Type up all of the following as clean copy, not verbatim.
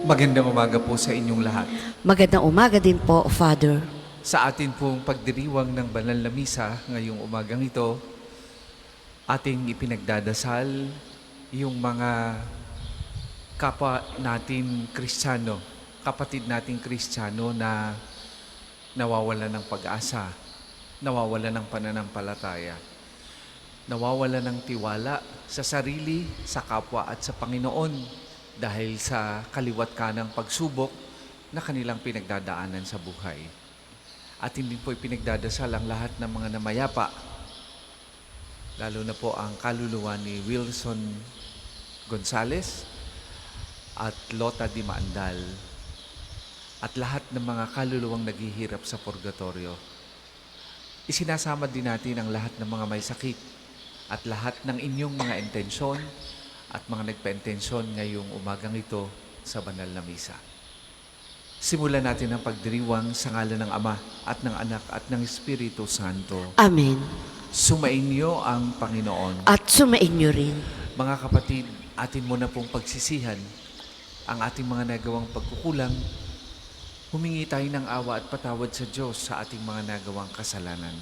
Magandang umaga po sa inyong lahat. Magandang umaga din po, Father. Sa atin pong pagdiriwang ng banal na misa ngayong umagang ito, ating ipinagdadasal yung mga kapwa natin Kristiyano, kapatid nating Kristiyano na nawawalan ng pag-asa, nawawalan ng pananampalataya, nawawalan ng tiwala sa sarili, sa kapwa at sa Panginoon dahil sa kaliwat kanang pagsubok na kanilang pinagdadaanan sa buhay. At hindi po ipinagdadasal ang lahat ng mga namayapa, lalo na po ang kaluluwa ni Wilson Gonzales at Lota Di Maandal at lahat ng mga kaluluwang naghihirap sa purgatorio. Isinasama din natin ang lahat ng mga may sakit at lahat ng inyong mga intensyon at mga nagpa-intensyon ngayong umagang ito sa banal na misa. Simulan natin ang pagdiriwang sa ngalan ng Ama at ng Anak at ng Espiritu Santo. Amen. Sumainyo ang Panginoon. At sumainyo rin. Mga kapatid, atin mo na pong pagsisihan ang ating mga nagawang pagkukulang. Humingi tayo ng awa at patawad sa Diyos sa ating mga nagawang kasalanan.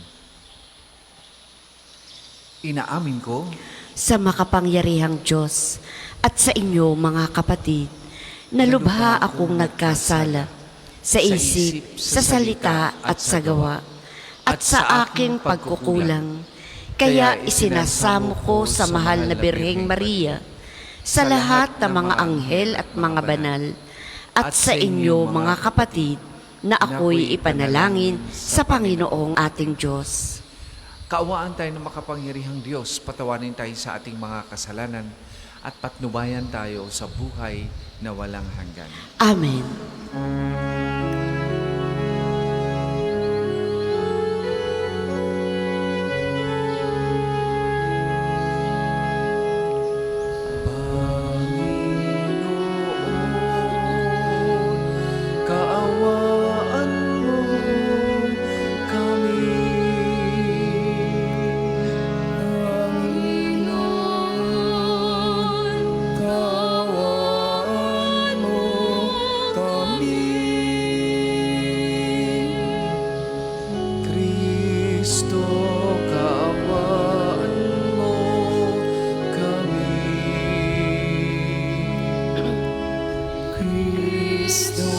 Inaamin ko Sa makapangyarihang Diyos at sa inyo, mga kapatid, na lubha akong nagkasala sa isip, sa salita at sa gawa, at sa aking pagkukulang. Kaya isinasamo ko sa mahal na Birheng Maria, sa lahat ng mga anghel at mga banal, at sa inyo, mga kapatid, na ako'y ipanalangin sa Panginoong ating Diyos. Kaawaan tayo ng makapangyarihang Diyos, patawanin tayo sa ating mga kasalanan at patnubayan tayo sa buhay na walang hanggan. Amen. Kaawaan mo kami. Kristo, kaawaan mo kami. Kristo,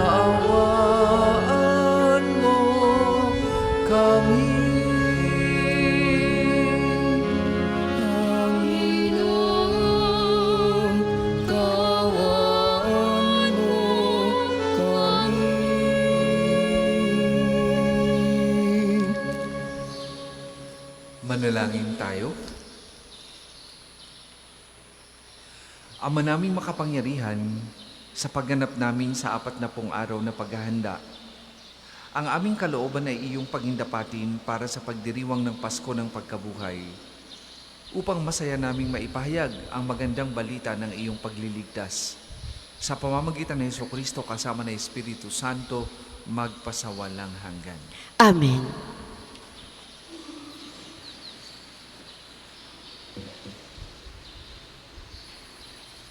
kaawaan mo kami. Panginoon, kaawaan mo kami. Manalangin tayo. Ama naming makapangyarihan, sa pagganap namin sa 40 araw na paghahanda, ang aming kalooban ay iyong pagindapatin para sa pagdiriwang ng Pasko ng Pagkabuhay, upang masaya naming maipahayag ang magandang balita ng iyong pagliligtas. Sa pamamagitan ng Jesucristo kasama ng Espiritu Santo, magpasawalang hanggan. Amen.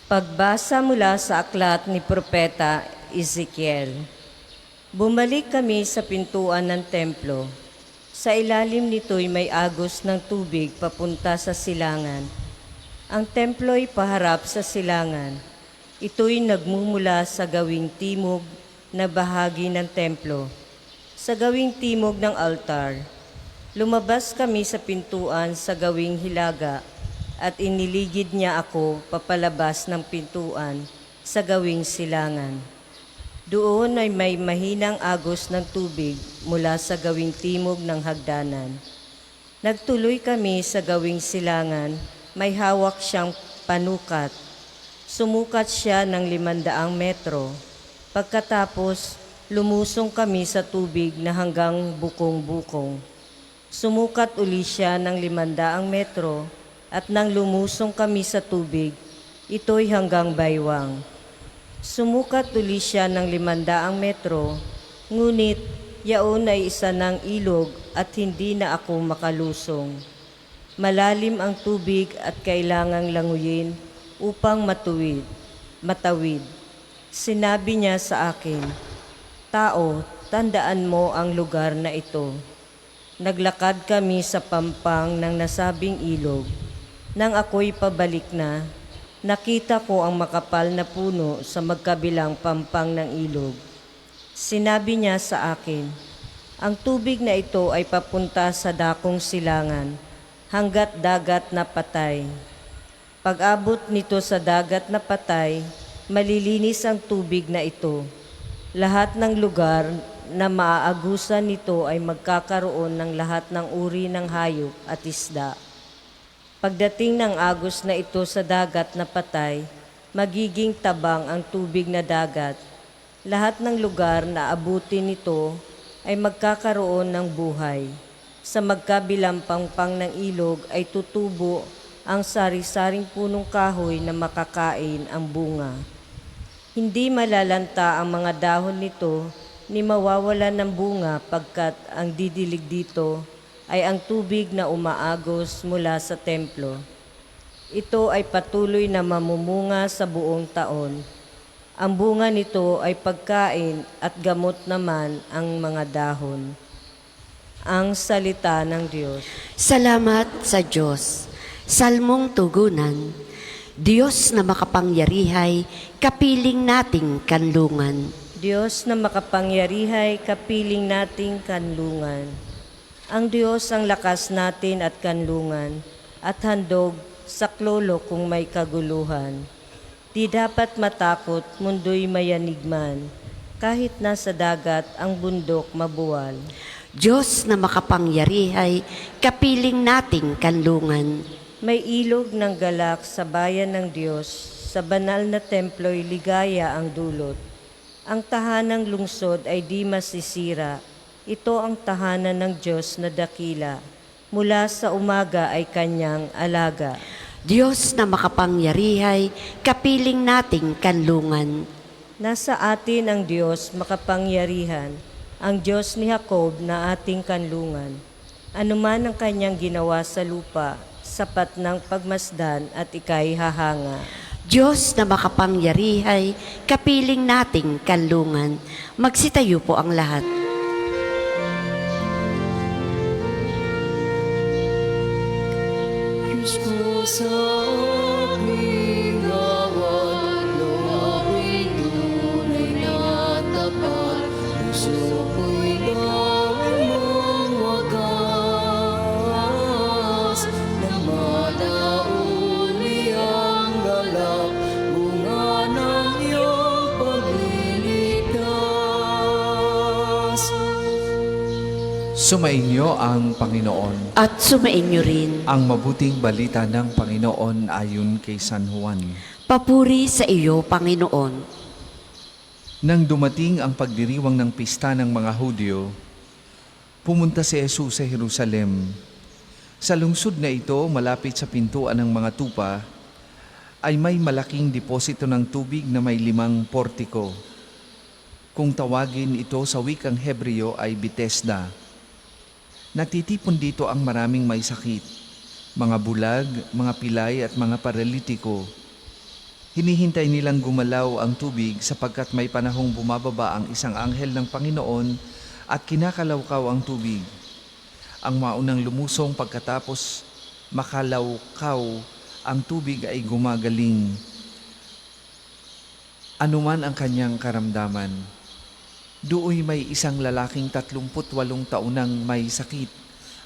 Pagbasa mula sa aklat ni Propeta Ezekiel. Bumalik kami sa pintuan ng templo. Sa ilalim nito'y may agos ng tubig papunta sa silangan. Ang templo'y paharap sa silangan. Ito'y nagmumula sa gawing timog na bahagi ng templo. Sa gawing timog ng altar, lumabas kami sa pintuan sa gawing hilaga at iniligid niya ako papalabas ng pintuan sa gawing silangan. Doon ay may mahinang agos ng tubig mula sa gawing timog ng hagdanan. Nagtuloy kami sa gawing silangan, may hawak siyang panukat. Sumukat siya ng 500 metro. Pagkatapos, lumusong kami sa tubig na hanggang bukong-bukong. Sumukat uli siya ng 500 metro at nang lumusong kami sa tubig, ito'y hanggang baywang. Sumukat uli siya ng 500 metro Ngunit yaon ay isa ng ilog at hindi na ako makalusong. Malalim ang tubig at kailangang languyin upang matawid. Sinabi niya sa akin, "Tao, tandaan mo ang lugar na ito." Naglakad kami sa pampang ng nasabing ilog. Nang ako'y pabalik na, nakita ko ang makapal na puno sa magkabilang pampang ng ilog. Sinabi niya sa akin, "Ang tubig na ito ay papunta sa dakong silangan, hanggat dagat na patay. Pag-abot nito sa dagat na patay, malilinis ang tubig na ito. Lahat ng lugar na maaagusan nito ay magkakaroon ng lahat ng uri ng hayop at isda. Pagdating ng agos na ito sa dagat na patay, magiging tabang ang tubig na dagat. Lahat ng lugar na abutin nito ay magkakaroon ng buhay. Sa magkabilang pangpang ng ilog ay tutubo ang sari-saring punong kahoy na makakain ang bunga. Hindi malalanta ang mga dahon nito ni mawawala ng bunga pagkat ang didilig dito ay ang tubig na umaagos mula sa templo. Ito ay patuloy na mamumunga sa buong taon. Ang bunga nito ay pagkain at gamot naman ang mga dahon." Ang salita ng Diyos. Salamat sa Diyos. Salmong tugunan. Diyos na makapangyarihay, kapiling nating kanlungan. Diyos na makapangyarihay, kapiling nating kanlungan. Ang Diyos ang lakas natin at kanlungan, at handog sa klolo kung may kaguluhan. Di dapat matakot, mundo'y mayanigman, kahit nasa dagat ang bundok mabuwal. Diyos na makapangyarihay, kapiling nating kanlungan. May ilog ng galak sa bayan ng Diyos, sa banal na templo'y ligaya ang dulot. Ang tahanang lungsod ay di masisira. Ito ang tahanan ng Diyos na dakila. Mula sa umaga ay kanyang alaga. Diyos na makapangyarihay, kapiling nating kanlungan. Nasa atin ang Diyos makapangyarihan, ang Diyos ni Jacob na ating kanlungan. Anuman ang kanyang ginawa sa lupa, sapat ng pagmasdan at ika'y hahanga. Diyos na makapangyarihay, kapiling nating kanlungan. Magsitayo po ang lahat. Diyos ko sa aming awan, loobing tunay na tapat, puso ko'y gawin mong wagas, na madauli ang galak, bunga ng iyong pagliligtas. Sumainyo ang Panginoon. At sumainyo rin. Ang mabuting balita ng Panginoon ayon kay San Juan. Papuri sa iyo, Panginoon. Nang dumating ang pagdiriwang ng pista ng mga Hudyo, pumunta si Jesus sa Jerusalem. Sa lungsod na ito, malapit sa pintuan ng mga tupa, ay may malaking deposito ng tubig na may 5 portiko. Kung tawagin ito sa wikang Hebreo ay Bethesda. Natitipon dito ang maraming may sakit, mga bulag, mga pilay at mga paralitiko. Hinihintay nilang gumalaw ang tubig sapagkat may panahong bumababa ang isang anghel ng Panginoon at kinakalawkaw ang tubig. Ang maunang lumusong pagkatapos makalawkaw ang tubig ay gumagaling. Anuman ang kanyang karamdaman. Dooy may isang lalaking 38 taon nang may sakit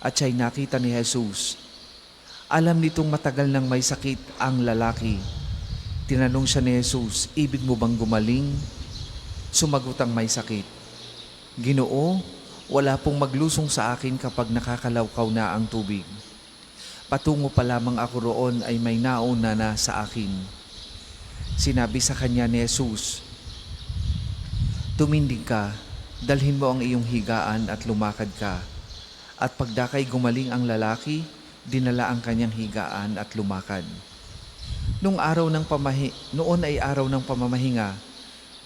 at siya'y nakita ni Jesus. Alam nitong matagal nang may sakit ang lalaki. Tinanong siya ni Jesus, "Ibig mo bang gumaling?" Sumagot ang may sakit, "Ginoo, wala pong maglusong sa akin kapag nakakalawkaw na ang tubig. Patungo pa lamang ako roon ay may nauna na sa akin." Sinabi sa kanya ni Jesus, "Tumindig ka, dalhin mo ang iyong higaan at lumakad ka." At pagdakay gumaling ang lalaki, dinala ang kanyang higaan at lumakad. Noon ay araw ng pamamahinga,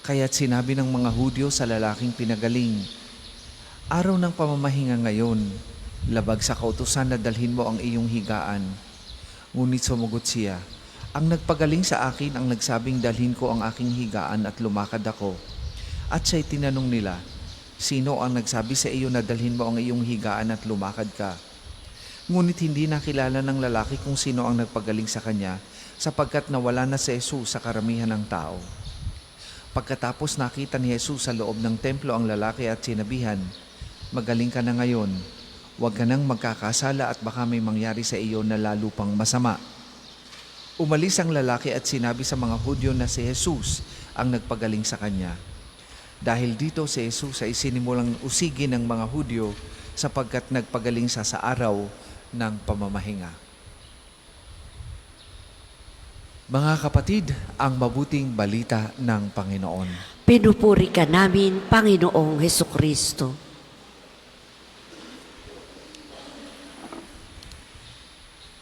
Kaya't sinabi ng mga Hudyo sa lalaking pinagaling, "Araw ng pamamahinga ngayon, labag sa kautusan na dalhin mo ang iyong higaan." Ngunit sumugot siya, "Ang nagpagaling sa akin ang nagsabing dalhin ko ang aking higaan at lumakad ako." At siya'y tinanong nila, "Sino ang nagsabi sa iyo na dalhin mo ang iyong higaan at lumakad ka?" Ngunit hindi nakilala ng lalaki kung sino ang nagpagaling sa kanya, sapagkat nawala na si Jesus sa karamihan ng tao. Pagkatapos nakita ni Jesus sa loob ng templo ang lalaki at sinabihan, "Magaling ka na ngayon, huwag ka nang magkakasala at baka may mangyari sa iyo na lalo pang masama." Umalis ang lalaki at sinabi sa mga Hudyo na si Jesus ang nagpagaling sa kanya. Dahil dito si Jesus ay sinimulang usigin ng mga Hudyo sapagkat nagpagaling siya sa araw ng pamamahinga. Mga kapatid, ang mabuting balita ng Panginoon. Pinupuri ka namin, Panginoong Hesukristo.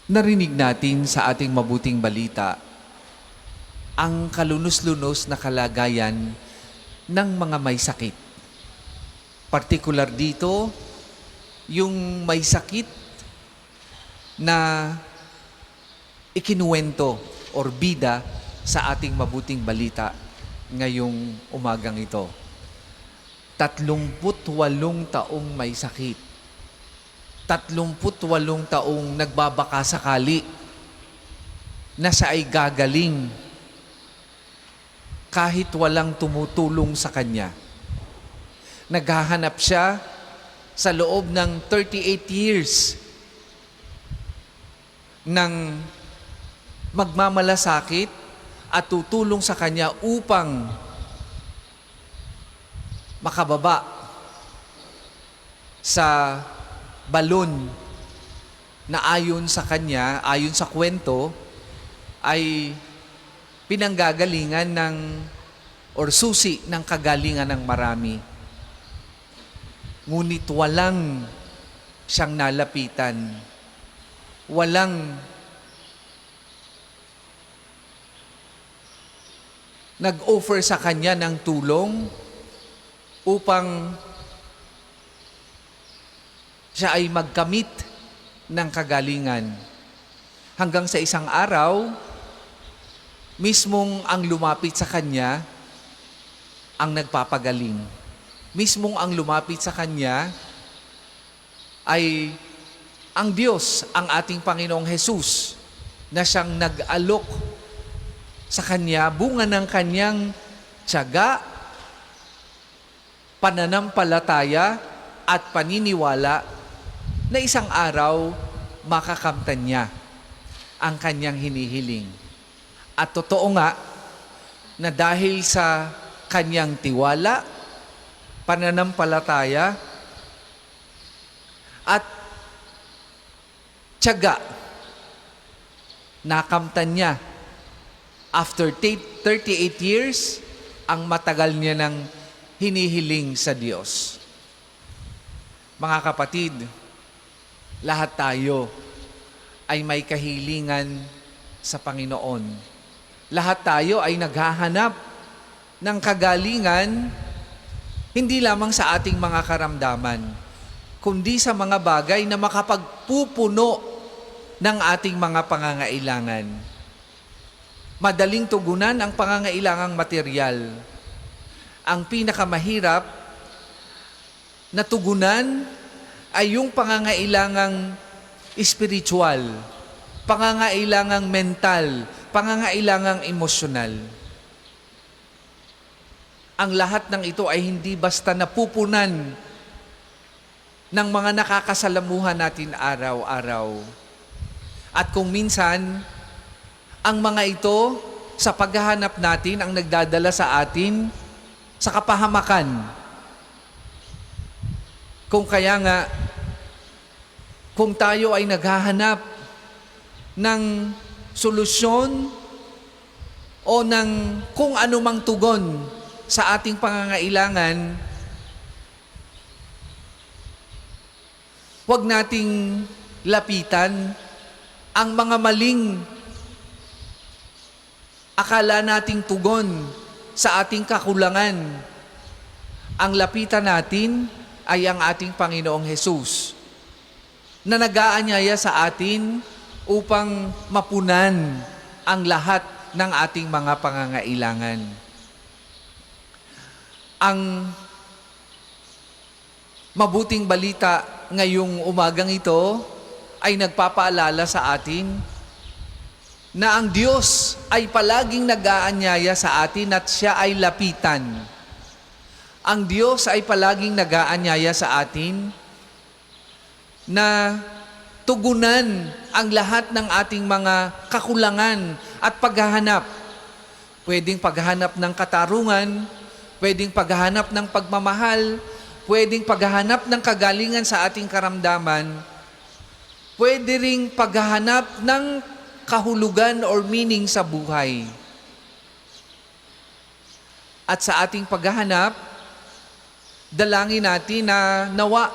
Narinig natin sa ating mabuting balita ang kalunos-lunos na kalagayan ng mga may sakit. Partikular dito, yung may sakit na ikinuwento or bida sa ating mabuting balita ngayong umagang ito. 38 taong may sakit. 38 taong nagbabaka sakali na siya ay gagaling kahit walang tumutulong sa kanya. Naghahanap siya sa loob ng 38 years ng magmamalasakit at tutulong sa kanya upang makababa sa balon na ayon sa kanya, ayon sa kwento, ay pinanggagalingan ng or susi ng kagalingan ng marami. Ngunit walang siyang nalapitan. Walang nag-offer sa kanya ng tulong upang siya ay magkamit ng kagalingan. Hanggang sa isang araw, mismong ang lumapit sa kanya ang nagpapagaling. Mismong ang lumapit sa kanya ay ang Diyos, ang ating Panginoong Jesus, na siyang nag-alok sa kanya, bunga ng kanyang tiyaga, pananampalataya at paniniwala na isang araw makakamtan niya ang kanyang hinihiling. At totoo nga na dahil sa kanyang tiwala, pananampalataya at tiyaga, nakamtan niya after 38 years ang matagal niya ng hinihiling sa Diyos. Mga kapatid, lahat tayo ay may kahilingan sa Panginoon. Lahat tayo ay naghahanap ng kagalingan hindi lamang sa ating mga karamdaman, kundi sa mga bagay na makapagpupuno ng ating mga pangangailangan. Madaling tugunan ang pangangailangang material. Ang pinakamahirap na tugunan ay yung pangangailangang espiritual, pangangailangang mental, pangangailangang emosyonal. Ang lahat ng ito ay hindi basta napupunan ng mga nakakasalamuhan natin araw-araw. At kung minsan, ang mga ito sa paghahanap natin ang nagdadala sa atin sa kapahamakan. Kung kaya nga, kung tayo ay naghahanap ng solusyon o ng kung anumang tugon sa ating pangangailangan, huwag nating lapitan ang mga maling akala nating tugon sa ating kakulangan. Ang lapitan natin ay ang ating Panginoong Hesus na nag-aanyaya sa atin upang mapunan ang lahat ng ating mga pangangailangan. Ang mabuting balita ngayong umagang ito ay nagpapaalala sa atin na ang Diyos ay palaging nag-aanyaya sa atin at siya ay lapitan. Ang Diyos ay palaging nag-aanyaya sa atin na tugunan ang lahat ng ating mga kakulangan at paghahanap. Pwedeng paghahanap ng katarungan, pwedeng paghahanap ng pagmamahal, pwedeng paghahanap ng kagalingan sa ating karamdaman, pwede ring paghahanap ng kahulugan or meaning sa buhay. At sa ating paghahanap, dalangin natin na nawa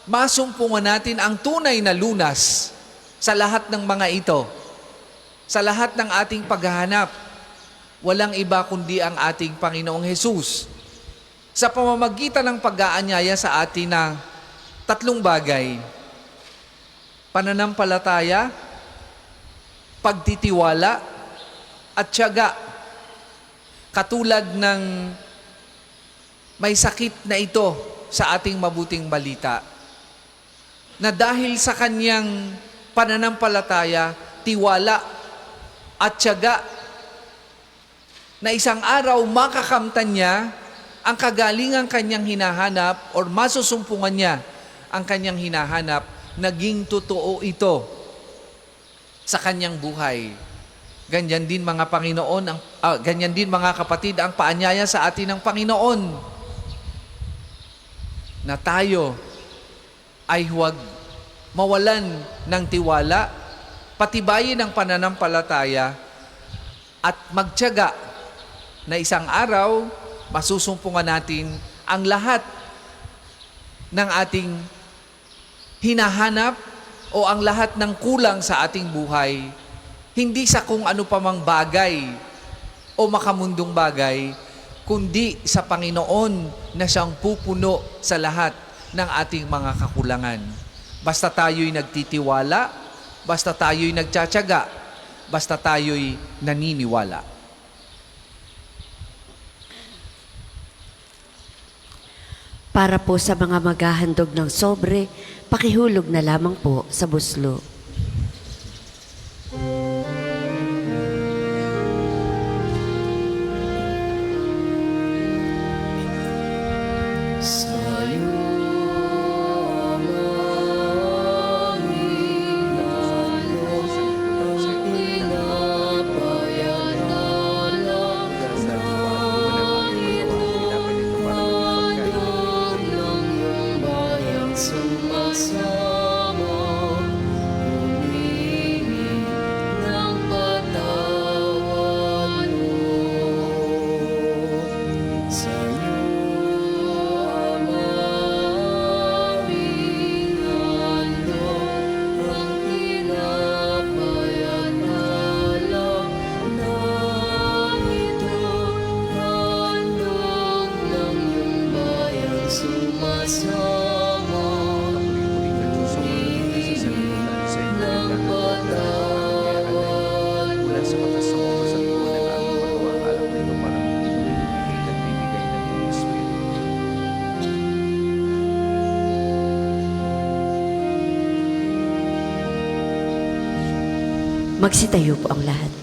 masumpungan natin ang tunay na lunas sa lahat ng mga ito. Sa lahat ng ating paghahanap, walang iba kundi ang ating Panginoong Hesus. Sa pamamagitan ng pag-aanyaya sa atin ng tatlong bagay: pananampalataya, pagtitiwala, at tiyaga. Katulad ng may sakit na ito sa ating mabuting balita, na dahil sa kanyang pananampalataya, tiwala, at tiyaga, na isang araw makakamtan niya ang kagalingang kanyang hinahanap or masusumpungan niya ang kanyang hinahanap, naging totoo ito sa kanyang buhay. Ganyan din mga Panginoon, ganyan din mga kapatid, ang paanyaya sa atin ng Panginoon na tayo ay huwag mawalan ng tiwala, patibayin ang pananampalataya, at magtiyaga na isang araw masusumpungan natin ang lahat ng ating hinahanap o ang lahat ng kulang sa ating buhay, hindi sa kung ano pa mang bagay o makamundong bagay, kundi sa Panginoon na siyang pupuno sa lahat ng ating mga kakulangan. Basta tayo'y nagtitiwala, basta tayo'y nagtsatsaga, basta tayo'y naniniwala. Para po sa mga maghahandog ng sobre, pakihulog na lamang po sa buslo. Sa'yo aming alok, ang pinapayanan ng iyong bayang sumasama, humingi ng patawad mo. Sa'yo aming handog, ang pinapayanan ng ito, handog ng iyong bayang sumasama. Magsitayo po ang lahat.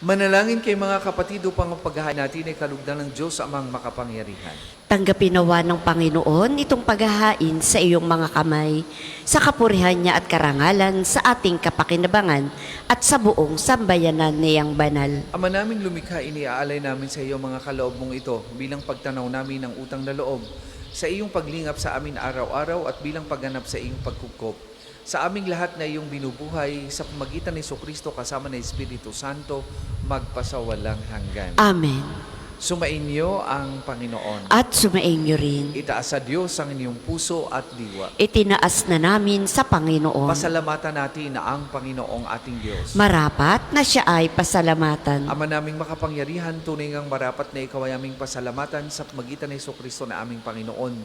Manalangin kay mga kapatid upang ang paghahain natin ay kalugdan ng Diyos amang makapangyarihan. Tanggapin nawa ng Panginoon itong paghahain sa iyong mga kamay, sa kapurihan niya at karangalan sa ating kapakinabangan at sa buong sambayanan niyang banal. Ama naming lumikha, iniaalay namin sa iyo mga kaloob mong ito bilang pagtanaw namin ng utang na loob sa iyong paglingap sa amin araw-araw at bilang pagganap sa iyong pagkukop. Sa aming lahat na iyong binubuhay, sa pamagitan ni Jesucristo kasama ng Espiritu Santo, magpasawalang hanggan. Amen. Sumainyo ang Panginoon. At sumainyo rin. Itaas sa Diyos ang inyong puso at diwa. Itinaas na namin sa Panginoon. Pasalamatan natin na ang Panginoong ating Diyos. Marapat na siya ay pasalamatan. Ama naming makapangyarihan, tunay ngang marapat na ikaw ay aming pasalamatan sa magitan ni Jesucristo na aming Panginoon.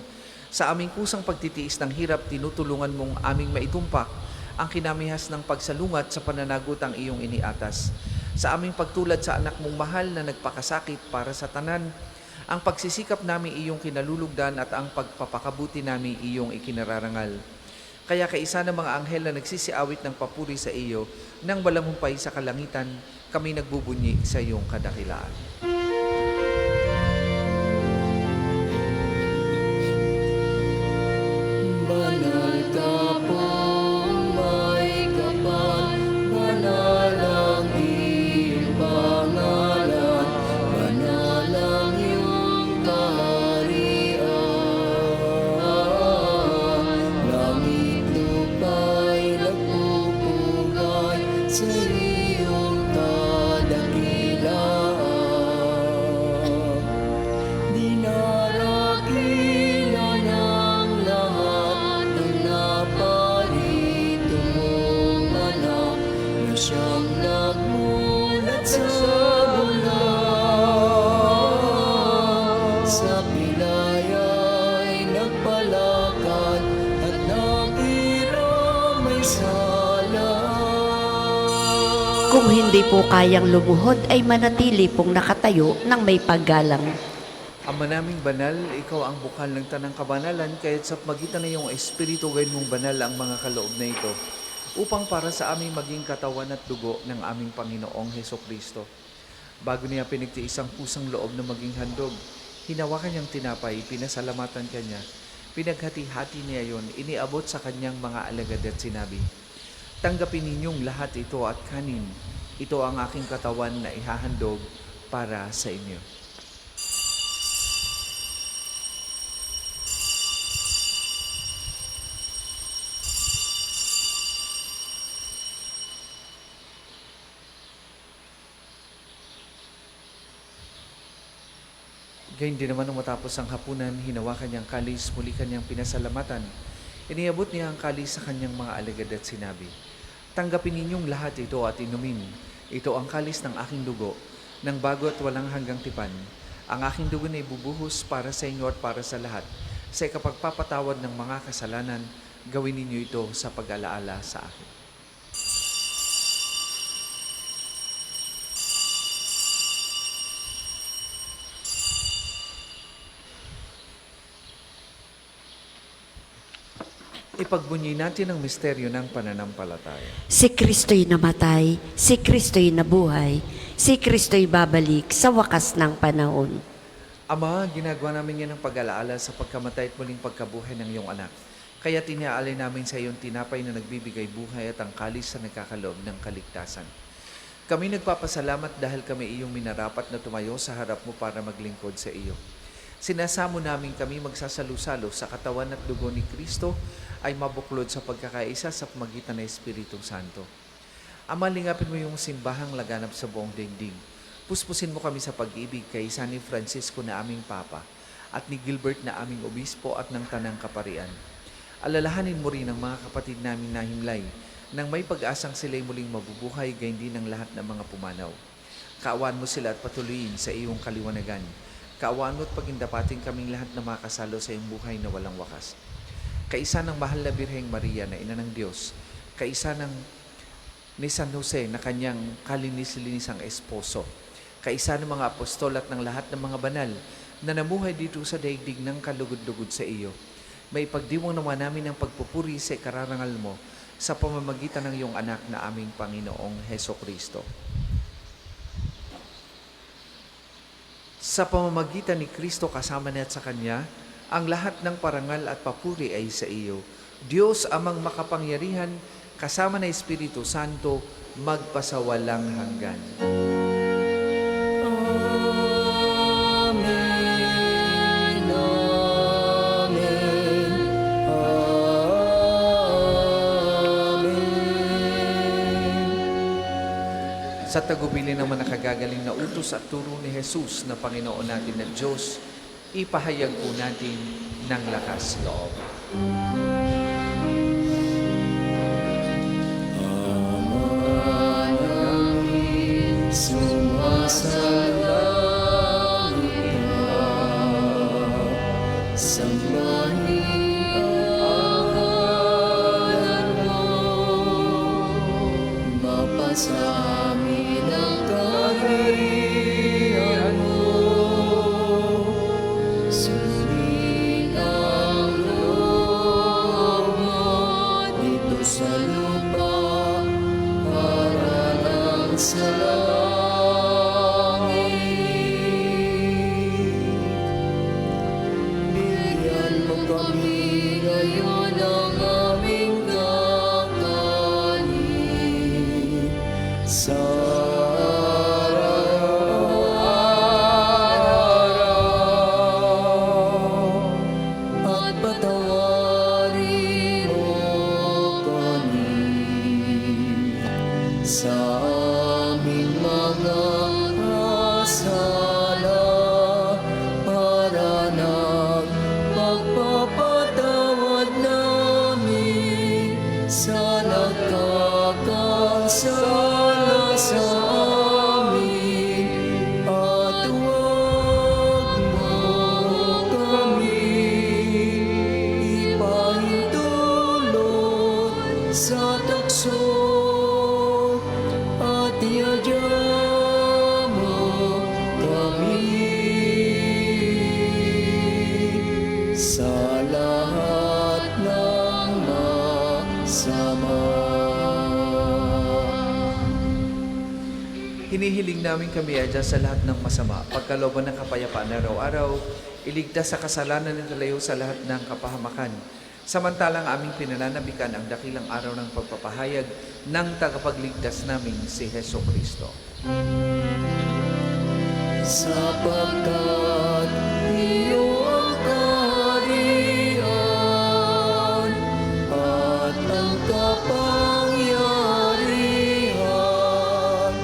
Sa aming kusang pagtitiis ng hirap, tinutulungan mong aming maitumpak ang kinamihas ng pagsalungat sa pananagot ang iyong iniatas. Sa aming pagtulad sa anak mong mahal na nagpakasakit para sa tanan, ang pagsisikap namin iyong kinalulugdan at ang pagpapakabuti namin iyong ikinararangal. Kaya kaisa ng mga anghel na nagsisiawit ng papuri sa iyo, nang walang humpay sa kalangitan, kami nagbubunyi sa iyong kadakilaan. Banal ka pong may kapal, banal ang iyong pangalan, banal ang iyong kaharian. Langit lupa'y nagpupugay sa iyong kadakilaan. Dinarakilan ng lahat ng naparito mong anak na siyang nagmulat sa bulan. Sa pilaya'y nagpalakad at nakiramay sala. Kung hindi po kayang lumuhod ay manatili pong nakatayo ng may paggalang. Ama naming banal, ikaw ang bukal ng tanang kabanalan, kaya't sa magitan na iyong Espiritu, gawin mong banal ang mga kaloob na ito, upang para sa aming maging katawan at dugo ng aming Panginoong Hesukristo. Bago niya pinagtiis ang pusang loob na maging handog, hinawakan niyang tinapay, pinasalamatan kanya, pinaghati-hati niya yon, iniabot sa kanyang mga alagad at sinabi, "Tanggapin ninyong lahat ito at kanin. Ito ang aking katawan na ihahandog para sa inyo." Gayun din naman nung matapos ang hapunan, hinawakan niyang kalis, muli kanyang pinasalamatan. Iniabot niya ang kalis sa kanyang mga alagad at sinabi, "Tanggapin ninyong lahat ito at inumin. Ito ang kalis ng aking dugo, ng bago at walang hanggang tipan. Ang aking dugo na ibubuhos para sa inyo at para sa lahat. Sa ikapagpapatawad ng mga kasalanan, gawin ninyo ito sa pag-alaala sa akin." Ipagbunyi natin ang misteryo ng pananampalataya. Si Kristo'y namatay, si Kristo'y nabuhay, si Kristo'y babalik sa wakas ng panahon. Ama, ginagawa namin yan ng pag-alaala sa pagkamatay at muling pagkabuhay ng iyong anak. Kaya tiniaalay namin sa iyong tinapay na nagbibigay buhay at ang kalis na nagkakaloob ng kaligtasan. Kami nagpapasalamat dahil kami iyong minarapat na tumayo sa harap mo para maglingkod sa iyo. Sinasamo namin kami magsasalo-salo sa katawan at dugo ni Kristo ay mabuklod sa pagkakaisa sa pamagitan ng Espiritu Santo. Ama, lingapin mo yung simbahang laganap sa buong daigdig. Puspusin mo kami sa pag-ibig kay San ni Francisco na aming Papa at ni Gilbert na aming Obispo at ng Tanang Kaparian. Alalahanin mo rin ang mga kapatid namin na himlay nang may pag-asang sila'y muling mabubuhay gayon din ng lahat ng mga pumanaw. Kaawaan mo sila at patuloyin sa iyong kaliwanagan. Kaawaan mo at pagindapating kaming lahat na makasalo sa iyong buhay na walang wakas. Kaisa ng mahal na Birheng Maria na ina ng Diyos, kaisa ng ni San Jose na kanyang kalinis-linisang esposo, kaisa ng mga apostol at ng lahat ng mga banal na namuhay dito sa daigdig ng kalugod-lugod sa iyo, may pagdiwang naman namin ang pagpupuri sa ikararangal mo sa pamamagitan ng iyong anak na aming Panginoong Hesukristo. Sa pamamagitan ni Kristo kasama niya at sa Kanya, ang lahat ng parangal at papuri ay sa iyo. Diyos amang makapangyarihan, kasama na Espiritu Santo, magpasawalang hanggan. Amen, amen, amen. Sa tagubilin naman nakagagaling na utos at turo ni Jesus na Panginoon natin na Diyos, ipahayag po natin ng lakas loob. Sumasalangit ka, sambahin ang ngalan mo, mapasamin ang kaharian mo, sundin ang loob mo dito sa lupa para lang sa langit. Bigyan mo kami ngayon ng aming kakanin sa araw-araw at patawarin mo kami sa aming mga kasala para ng pagpapatawad namin sa nagkakasala sa amin at huwag mo kami ipahintulot sa tukso at iadya mo kami sa lahat ng masama. Hinihiling namin kami adya sa lahat ng masama, pagkalooban ng kapayapaan araw-araw, iligtas sa kasalanan at ilayo sa lahat ng kapahamakan. Samantalang aming pinananabikan ang dakilang araw ng pagpapahayag ng tagapagligtas namin si Heso Kristo. Sapagkat iyo ang kaharian at ang kapangyarihan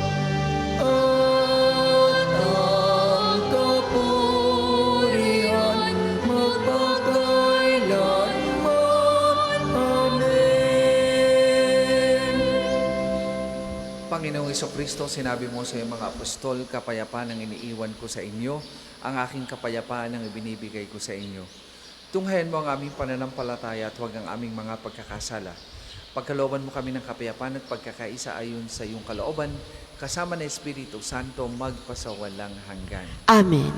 at ang kapurihan magpakailanman. Amen. Panginoong Kristo, sinabi mo sa iyong mga apostol, kapayapaan ang iniiwan ko sa inyo, ang aking kapayapaan ang ibinibigay ko sa inyo. Tunghayan mo ang aming pananampalataya at huwag ang aming mga pagkakasala. Pagkalooban mo kami ng kapayapaan at pagkakaisa ayon sa iyong kalooban, kasama ng Espiritu Santo magpasawalang hanggan. Amen.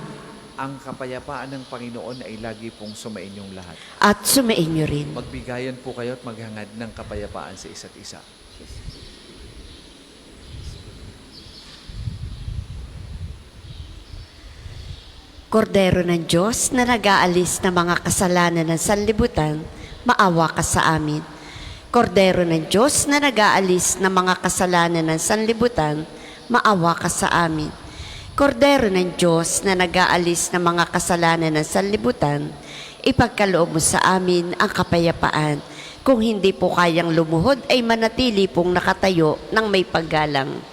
Ang kapayapaan ng Panginoon ay lagi pong sumainyong lahat. At sumainyo rin. Magbigayan po kayo at maghangad ng kapayapaan sa isa't isa. Kordero ng Diyos na nag-aalis ng mga kasalanan ng sanlibutan, maawa ka sa amin. Kordero ng Diyos na nag-aalis ng mga kasalanan ng sanlibutan, maawa ka sa amin. Kordero ng Diyos na nag-aalis ng mga kasalanan ng sanlibutan, ipagkaloob mo sa amin ang kapayapaan. Kung hindi po kayang lumuhod, ay manatili pong nakatayo ng may paggalang.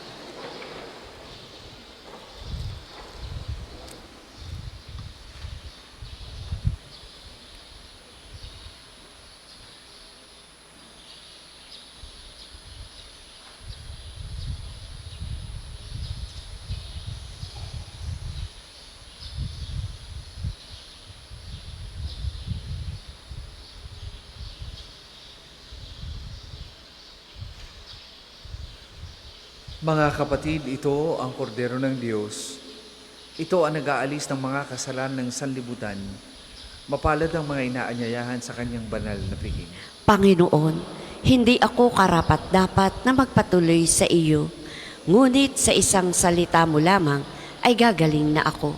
Mga kapatid, ito ang kordero ng Diyos. Ito ang nag-aalis ng mga kasalanan ng sanlibutan. Mapalad ang mga inaanyayahan sa kanyang banal na piging. Panginoon, hindi ako karapat-dapat na magpatuloy sa iyo, ngunit sa isang salita mo lamang ay gagaling na ako.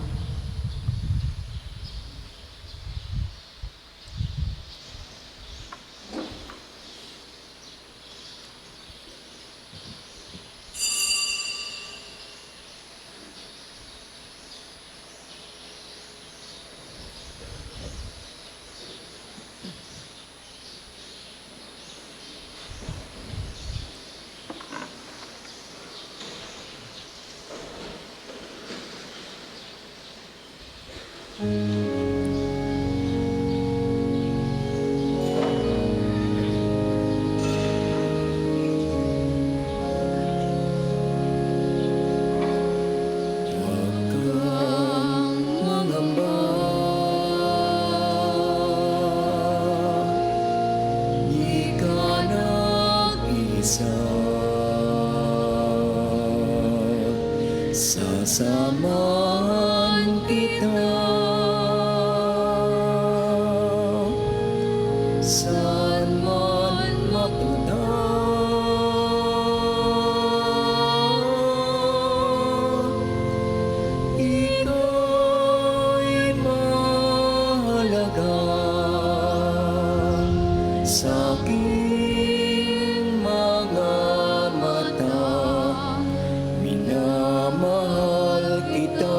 sasamahan kita. Saan man mapunta, ika'y mahalaga sa aking mga mata. Minamahal kita.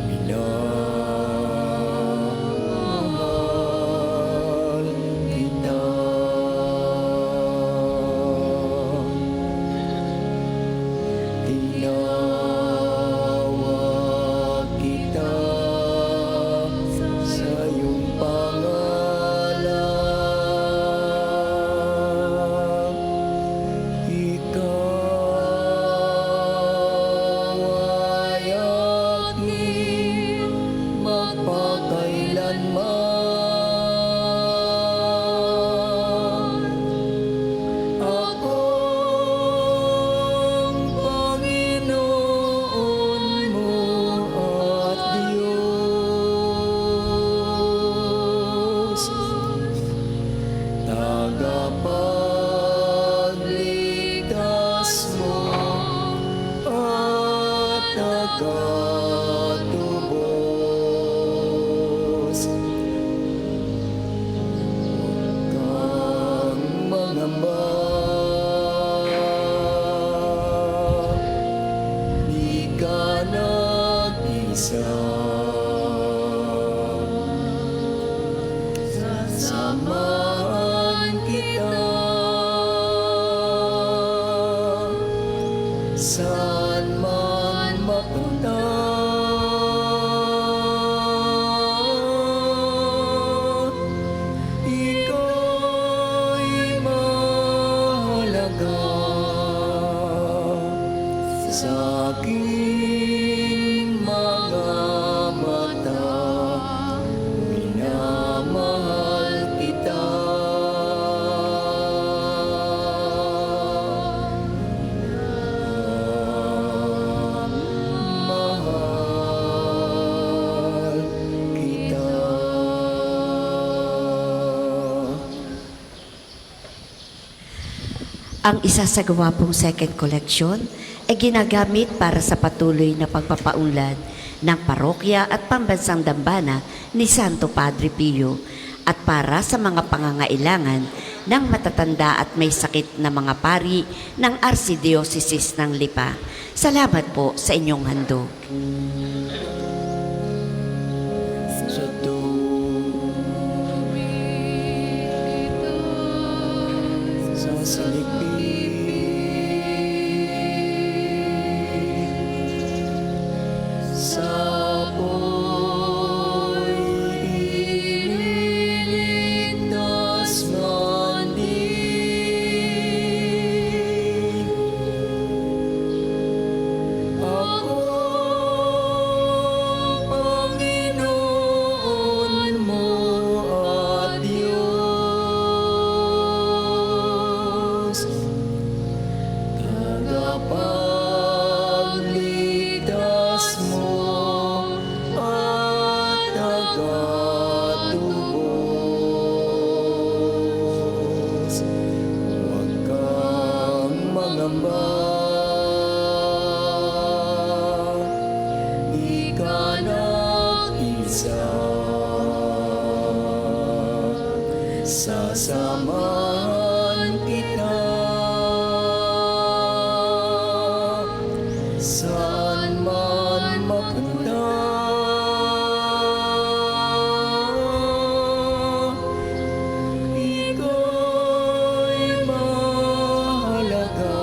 Minamahal kita. Tinawag kita sa iyong pangalan. Ikaw ay aking magpakailanman. Akong Panginoon mo at Diyos, tagapagligtas mo at tagatubos. Huwag kang mangamba, di ka nag-isa. Sasamahan kita. Saan man mapunta, ika'y mahalaga sa aking mga mata. Minamahal kita. Mahal kita. Ang isasagawa pong second collection ay ginagamit para sa patuloy na pagpapaunlad ng parokya at pambansang dambana ni Santo Padre Pio at para sa mga pangangailangan ng matatanda at may sakit na mga pari ng Archdiocese ng Lipa. Salamat po sa inyong handog. Sa tubig, sa saligpig, sa apoy ililigtas man din. Akong Panginoon mo at Diyos, tagapagligtas mo at tagatubos. Huwag kang mangamba, di ka nag-isa. Sasamahan kita. Saan man mapunta, ika'y mahalaga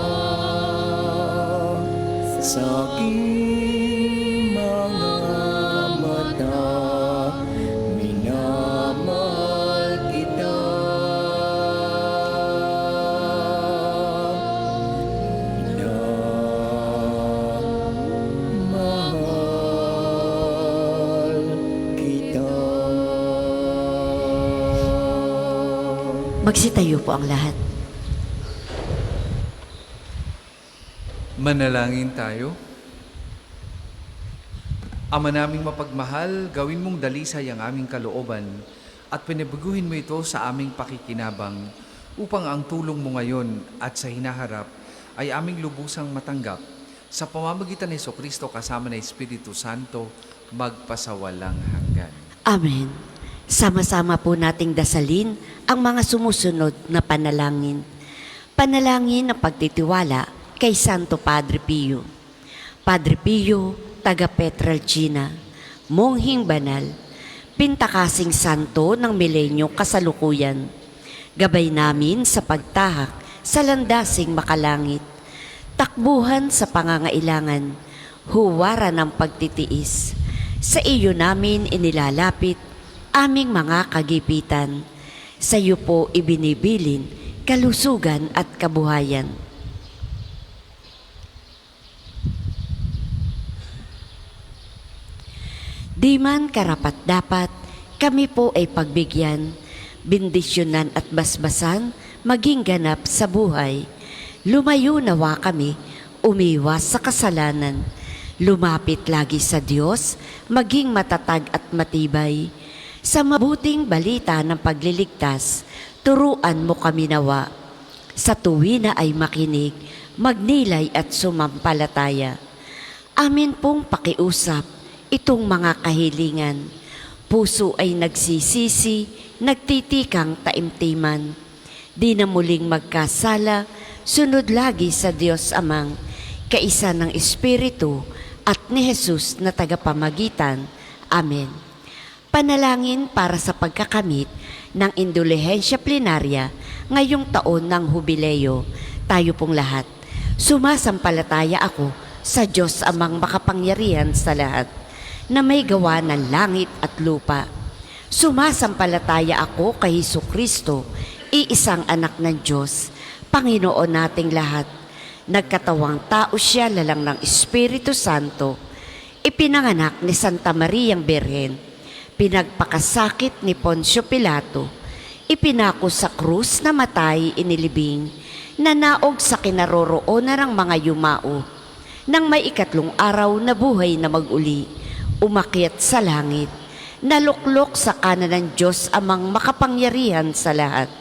sa aking mga mata. Minamahal kita. Minamahal kita. Magsitayo po ang lahat. Manalangin tayo. Ama naming mapagmahal, gawin mong dalisay ang aming kalooban at pinabaguhin mo ito sa aming pakikinabang upang ang tulong mo ngayon at sa hinaharap ay aming lubusang matanggap sa pamamagitan ni Jesucristo kasama ng Espiritu Santo magpasawalang hanggan. Amen. Sama-sama po nating dasalin ang mga sumusunod na panalangin. Panalangin ng pagtitiwala kay Santo Padre Pio. Padre Pio, taga Petralcina, monghing banal, pintakasing santo ng milenyo kasalukuyan. Gabay namin sa pagtahak sa landasing makalangit. Takbuhan sa pangangailangan, huwaran ng pagtitiis. Sa iyo namin inilalapit aming mga kagipitan. Sa iyo po ibinibilin kalusugan at kabuhayan. Di man karapat-dapat, kami po ay pagbigyan, bendisyonan at basbasan, maging ganap sa buhay. Lumayo nawa kami, umiwas sa kasalanan. Lumapit lagi sa Diyos, maging matatag at matibay. Sa mabuting balita ng pagliligtas, turuan mo kami nawa. Sa tuwi na ay makinig, magnilay at sumampalataya. Amin pong pakiusap itong mga kahilingan. Puso ay nagsisisi, nagtitikang taimtiman. Di na muling magkasala, sunod lagi sa Diyos Amang, kaisa ng Espiritu at ni Jesus na tagapamagitan. Amen. Panalangin para sa pagkakamit ng indulhensya plenarya ngayong taon ng Hubileo. Tayo pong lahat, sumasampalataya ako sa Diyos Amang makapangyarihan sa lahat, na may gawa ng langit at lupa. Sumasampalataya ako kay Jesucristo, iisang anak ng Diyos, Panginoon nating lahat. Nagkatawang tao siya lalang ng Espiritu Santo, ipinanganak ni Santa Mariang Birhen, pinagpakasakit ni Poncio Pilato, ipinako sa krus na matay inilibing, nanaog sa kinaroroonan ng mga yumao, nang may ikatlong araw na buhay na mag-uli, umakyat sa langit, naluklok sa kanan ng Diyos Amang makapangyarihan sa lahat.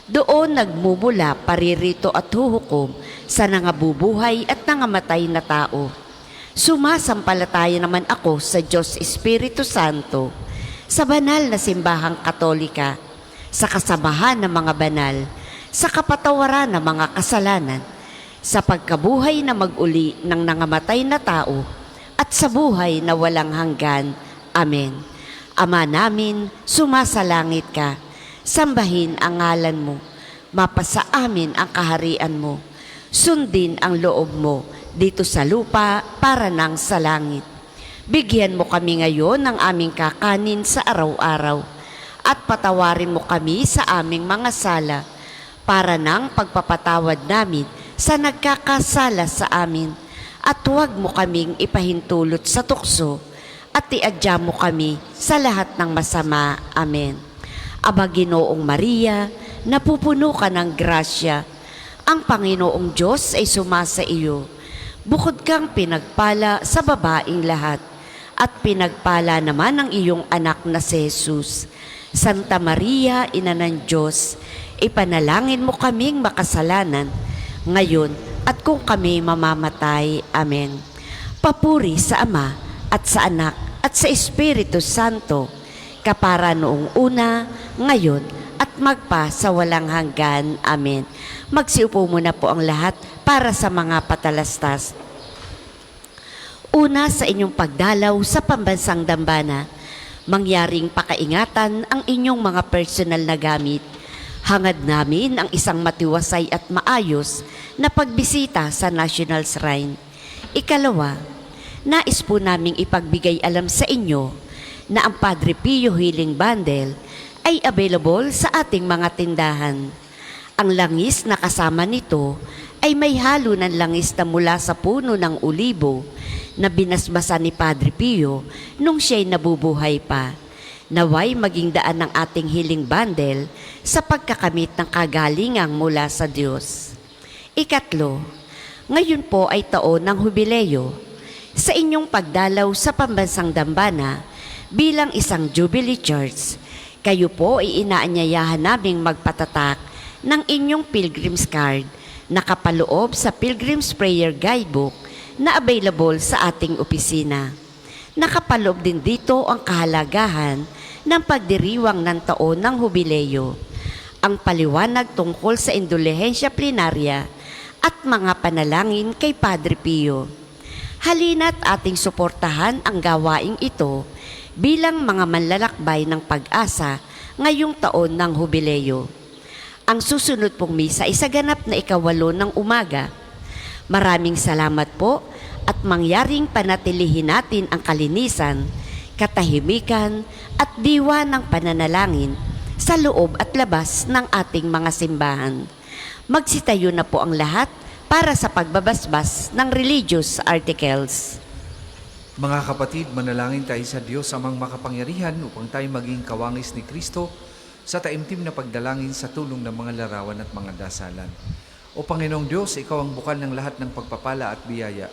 Doon nagmumula paririto at huhukom sa nangabubuhay at nangamatay na tao. Sumasampalataya naman ako sa Diyos Espiritu Santo, sa banal na simbahang katolika, sa kasamahan ng mga banal, sa kapatawaran ng mga kasalanan, sa pagkabuhay na mag-uli ng nangamatay na tao, at sa buhay na walang hanggan. Amen. Ama namin, sumasalangit ka, sambahin ang ngalan mo, mapasa amin ang kaharian mo, sundin ang loob mo dito sa lupa para nang sa langit. Bigyan mo kami ngayon ng aming kakanin sa araw-araw, at patawarin mo kami sa aming mga sala, para nang pagpapatawad namin sa nagkakasala sa amin. At huwag mo kaming ipahintulot sa tukso, at iadya mo kami sa lahat ng masama. Amen. Aba Ginoong Maria, napupuno ka ng grasya, ang Panginoong Diyos ay sumasa iyo. Bukod kang pinagpala sa babaing lahat, at pinagpala naman ang iyong anak na si Jesus. Santa Maria, Ina ng Diyos, ipanalangin mo kaming makasalanan, ngayon at kung kami mamamatay. Amen. Papuri sa Ama at sa Anak at sa Espiritu Santo, kapara noong una, ngayon at magpa sa walang hanggan. Amen. Magsiupo muna po ang lahat para sa mga patalastas. Una, sa inyong pagdalaw sa pambansang dambana, mangyaring pakaingatan ang inyong mga personal na gamit. Hangad namin ang isang matiwasay at maayos na pagbisita sa National Shrine. Ikalawa, nais po naming ipagbigay alam sa inyo na ang Padre Pio Healing Bundle ay available sa ating mga tindahan. Ang langis na kasama nito ay may halo ng langis na mula sa puno ng ulibo na binasbasa ni Padre Pio nung siya'y nabubuhay pa. Naway maging daan ng ating healing bundle sa pagkakamit ng kagalingang mula sa Diyos. Ikatlo, Ngayon po ay taon ng hubileyo. Sa inyong pagdalaw sa pambansang dambana bilang isang Jubilee Church, kayo po ay inaanyayahan naming magpatatak ng inyong Pilgrim's Card na kapaloob sa Pilgrim's Prayer Guidebook na available sa ating opisina. Nakapaloob din dito ang kahalagahan ng pagdiriwang ng taon ng hubileyo, ang paliwanag tungkol sa indulhensya plenarya at mga panalangin kay Padre Pio. Halina't ating suportahan ang gawaing ito bilang mga manlalakbay ng pag-asa ngayong taon ng hubileyo. Ang susunod pong misa ay sa ganap na 8 ng umaga. Maraming salamat po at mangyaring panatilihin natin ang kalinisan, katahimikan at diwa ng pananalangin sa loob at labas ng ating mga simbahan. Magsitayo na po ang lahat para sa pagbabasbas ng religious articles. Mga kapatid, manalangin tayo sa Diyos amang makapangyarihan upang tayo maging kawangis ni Kristo sa taimtim na pagdalangin sa tulong ng mga larawan at mga dasalan. O Panginoong Diyos, Ikaw ang bukal ng lahat ng pagpapala at biyaya.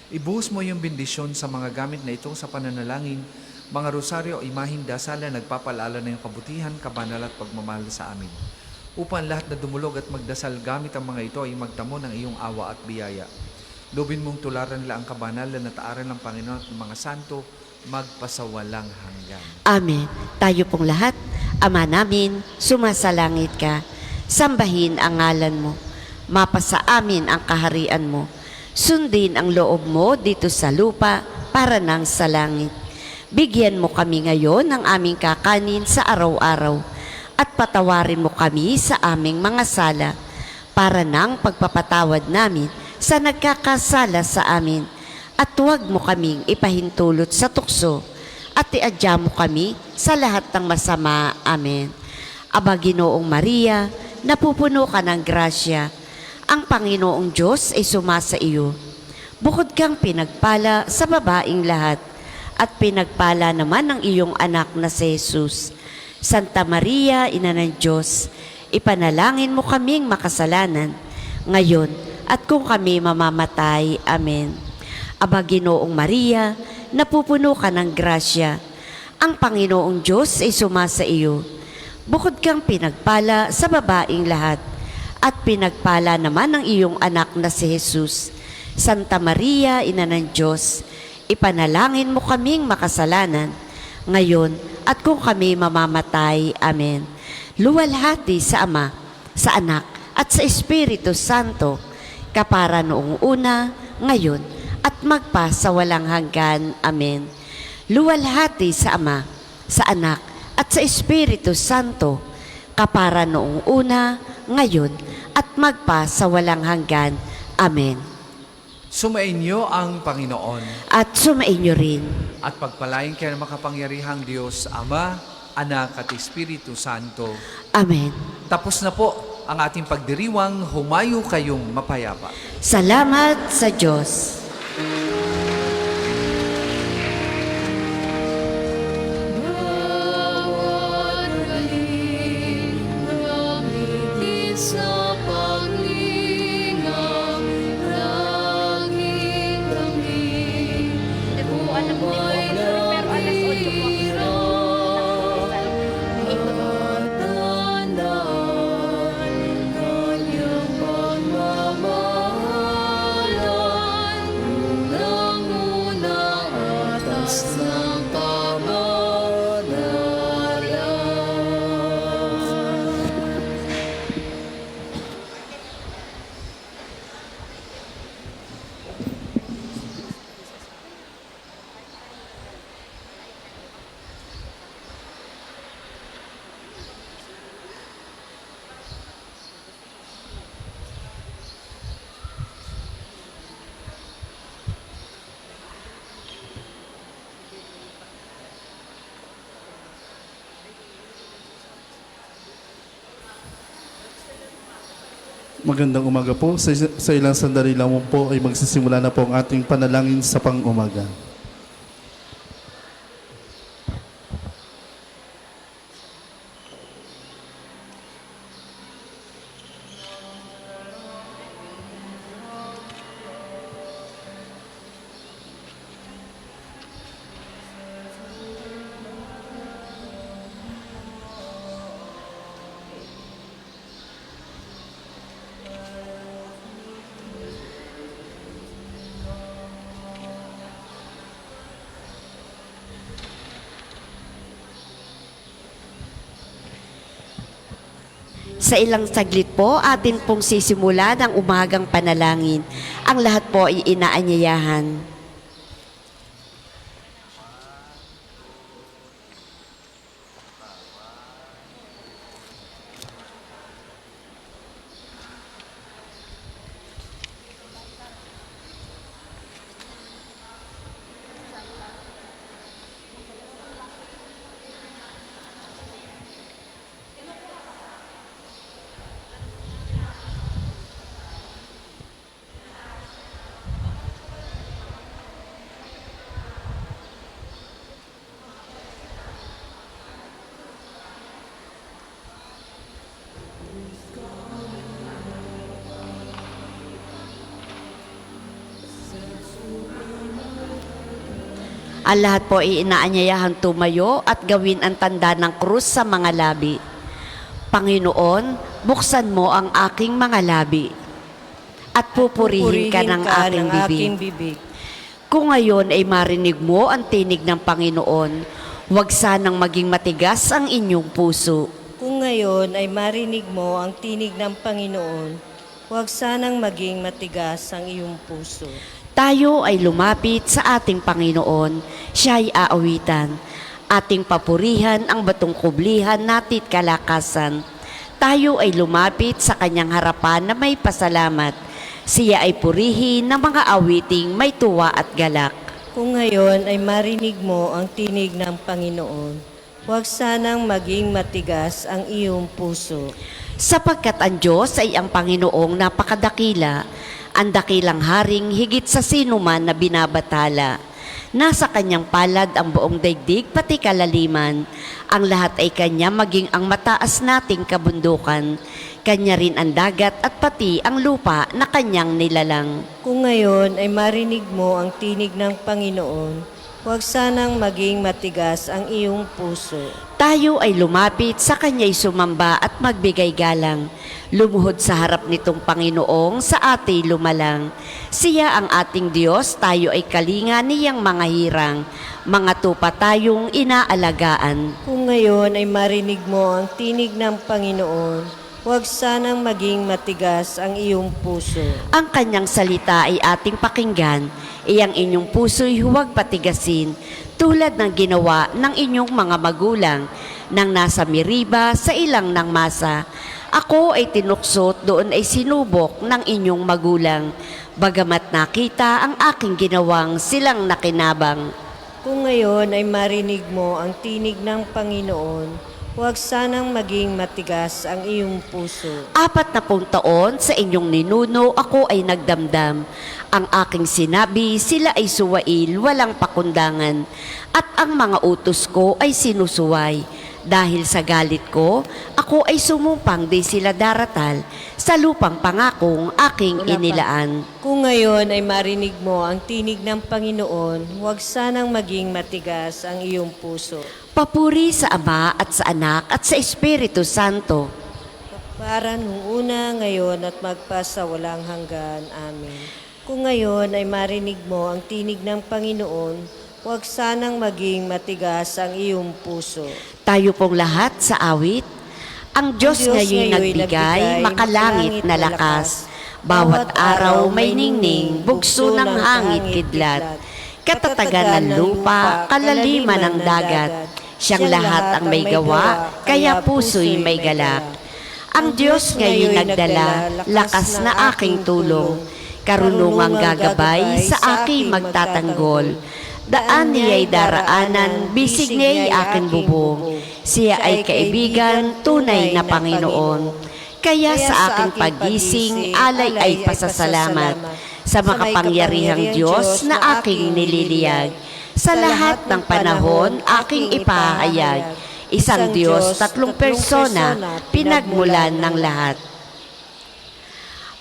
Ibuhos mo yung bendisyon sa mga gamit na ito sa pananalangin, mga rosaryo o imahing dasalan nagpapalala ng kabutihan, kabanal at pagmamahal sa amin. Upang lahat na dumulog at magdasal gamit ang mga ito ay magtamo ng iyong awa at biyaya. Lubin mong tularan nila ang kabanalan at taaran ng Panginoon at ng mga santo, magpasawalang hanggan. Amen. Tayo pong lahat, Ama namin, sumasalangit ka, sambahin ang ngalan mo, mapasa amin ang kaharian mo, sundin ang loob mo dito sa lupa para nang sa langit. Bigyan mo kami ngayon ng aming kakanin sa araw-araw at patawarin mo kami sa aming mga sala para nang pagpapatawad namin sa nagkakasala sa amin at huwag mo kaming ipahintulot sa tukso at iadya mo kami sa lahat ng masama. Amen. Aba Ginoong Maria, napupuno ka ng grasya, ang Panginoong Diyos ay sumasa iyo. Bukod kang pinagpala sa babaing lahat, at pinagpala naman ng iyong anak na si Jesus. Santa Maria, Ina ng Diyos, ipanalangin mo kaming makasalanan, ngayon at kung kami mamamatay. Amen. Aba Ginoong Maria, napupuno ka ng grasya, ang Panginoong Diyos ay sumasa iyo. Bukod kang pinagpala sa babaing lahat, at pinagpala naman ng iyong anak na si Jesus. Santa Maria, Ina ng Diyos, ipanalangin mo kaming makasalanan, ngayon at kung kami mamamatay. Amen. Luwalhati sa Ama, sa Anak, at sa Espiritu Santo, kapara noong una, ngayon, at magpa sa walang hanggan. Amen. Luwalhati sa Ama, sa Anak, at sa Espiritu Santo, kapara noong una, ngayon, at magpa sa walang hanggan. Amen. Sumainyo ang Panginoon At sumainyo rin. at pagpalain kayo ng makapangyarihang Diyos, Ama, Anak at Espiritu Santo. Amen. Tapos na po ang ating pagdiriwang, humayo kayong mapayapa. Salamat sa Diyos. Bawat galing, gamitin sa paglingap, laging kami may nahirap at tandaan kanyang pagmamahalan, unang-una atas ng kabanalan. Magandang umaga po. Sa ilang sandali lang po ay magsisimula na po ang ating panalangin sa pang-umaga. Sa ilang saglit po, atin pong sisimula ng umagang panalangin. Ang lahat po ay inaanyayahan. Ang lahat po ay inaanyayahan tumayo at gawin ang tanda ng krus sa mga labi. Panginoon, buksan mo ang aking mga labi at pupurihin ka ng aking bibig. Kung ngayon ay marinig mo ang tinig ng Panginoon, huwag sanang maging matigas ang inyong puso. Kung ngayon ay marinig mo ang tinig ng Panginoon, huwag sanang maging matigas ang iyong puso. Tayo ay lumapit sa ating Panginoon, siya'y aawitan. Ating papurihan ang batong kublihan natit kalakasan. Tayo ay lumapit sa kanyang harapan na may pasalamat. Siya ay purihin ng mga awiting may tuwa at galak. Kung ngayon ay marinig mo ang tinig ng Panginoon, huwag sanang maging matigas ang iyong puso. Sapagkat ang Diyos ay ang Panginoong napakadakila, ang dakilang haring higit sa sinuman na binabatala. Nasa kanyang palad ang buong daigdig pati kalaliman. Ang lahat ay kanya maging ang mataas nating kabundukan. Kanya rin ang dagat at pati ang lupa na kanyang nilalang. Kung ngayon ay marinig mo ang tinig ng Panginoon, huwag sanang maging matigas ang iyong puso. Tayo ay lumapit sa kanya'y sumamba at magbigay galang. Lumuhod sa harap nitong Panginoong sa ati lumalang. Siya ang ating Diyos, tayo ay kalinga niyang mga hirang. Mga tupa tayong inaalagaan. Kung ngayon ay marinig mo ang tinig ng Panginoon, huwag sanang maging matigas ang iyong puso. Ang kanyang salita ay ating pakinggan. Iyang inyong puso'y huwag patigasin, tulad ng ginawa ng inyong mga magulang, nang nasa Meriba sa ilang ng masa. Ako ay tinuksot, doon ay sinubok ng inyong magulang, bagamat nakita ang aking ginawang silang nakinabang. Kung ngayon ay marinig mo ang tinig ng Panginoon, huwag sanang maging matigas ang iyong puso. 40 taon sa inyong ninuno ako ay nagdamdam. Ang aking sinabi, sila ay suwail, walang pakundangan. At ang mga utos ko ay sinusuway. Dahil sa galit ko, ako ay sumumpang di sila daratal sa lupang pangakong aking inilaan. Kung ngayon ay marinig mo ang tinig ng Panginoon, huwag sanang maging matigas ang iyong puso. Papuri sa Ama at sa Anak at sa Espiritu Santo. Para nung una, ngayon at magpasawalang hanggan. Amen. Kung ngayon ay marinig mo ang tinig ng Panginoon, huwag sanang maging matigas ang iyong puso. Tayo pong lahat sa awit. Ang Diyos ngayon nagbigay, makalangit na lakas. Bawat araw may ningning, bugso ng hangit kidlat. Katatagan ng lupa, kalaliman ng dagat. Siyang lahat ang may gawa, kaya puso'y may galak. Ang Diyos ngayon nagdala, lakas na aking tulong. Karunungang gagabay sa aking magtatanggol. Daan niya'y daraanan, bisig niya'y aking bubong. Siya ay kaibigan, tunay na Panginoon. Kaya sa aking pagising, alay ay pasasalamat sa makapangyarihang Diyos na aking nililiyag. Sa lahat ng panahon, aking ipahayag. Isang Diyos, 3 persona, pinagmulan ng lahat.